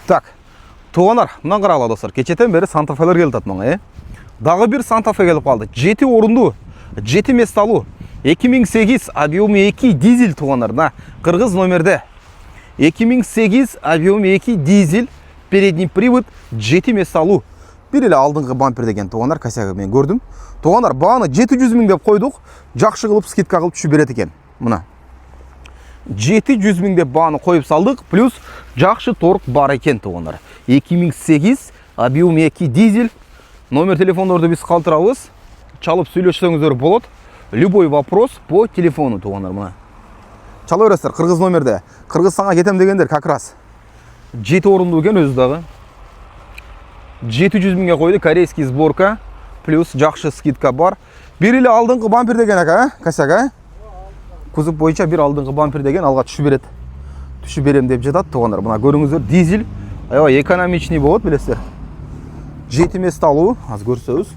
Так, туғанар, мына қарағыла достар, кечеден бері Санта-Фелер келді атмаңа, Дағы бір Санта-Фе келіп қалды. 7 орынды, 7 месталу, 2008 объемы 2 дизель туғанарына, қырғыз номерде. 2008 объемы 2 дизель, передний привод, 7 месталу. Bir елі алдыңғы бампер деген туғанар, косягі мен көрдім. Туғанар, бағаны 700 мың деп қойдық, жақшы қылып скидка қылып түші береді екен. Мұна. 700 мың деп бағаны қойып салдық, плюс жақшы торг бар екен туғанар. 2008 объем 2 дизель. Номер телефондарды біз қалтырамыз. Чалып сөйлесеңіздер болады. Любой вопрос по телефону туғанар мұна. Чалып өресіздер, қырғыз номерде. Қырғызстанға кетем дегендер как раз 7 орынды екен өзі дағы. 700 мыңға қойды, корейский сборка, плюс жақшы скидка бар. Bir елі алдыңғы бампер деген ака, косяк, Кузов бойынша бір алдыңғы бампер деген алға түші береді. Түші берем деп жатады туғандар. Бұна көріңіздер, дизель, экономичный болады, білесіздер. 7 месталу, аз көрсеңіз.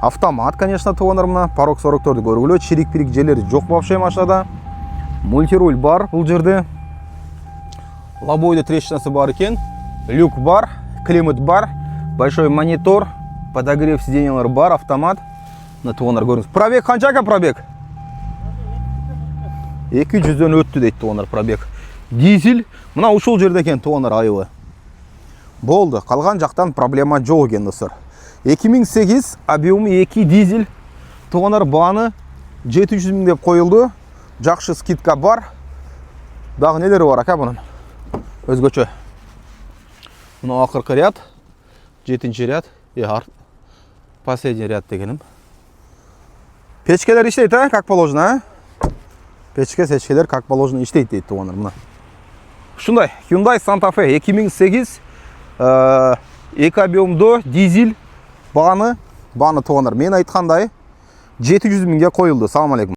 Автомат, конечно, туғандар мұна. Порог 44-ді көргілі, чирик-пирик жерлері жоқ вообще машинада. Мультируль бар бұл жерде. Лобойды трещинасы бар екен. Люк бар, климат бар, большой монитор, подогрев сиденьялар бар, автомат. На туғандар көріңіз. Пробег қанша пробег? 200-ден өтті дейді туғандар пробег. Дизель, мұна ұшыл жерде екен туғандар айылы. Болды, қалған жақтан проблема жоқ екен достар. 2008 объемы 2 дизель, туғандар бағаны 700 мың деп қойылды. Жақшы скидка бар. Дағы нелері бар ака бұның? Өзгөчө. Мұна ақырқы ряд, 7-ші ряд, последний ряд дегенім. Печкелер іштейді, как положено, Печке сечкелер как положено іштейді дейді туғандар мұна. Шундай, Hyundai Santa Fe 2008 2 объемды дизель бағаны туғандар. Мен айтқандай 700 мыңға қойылды. Салам алейкум.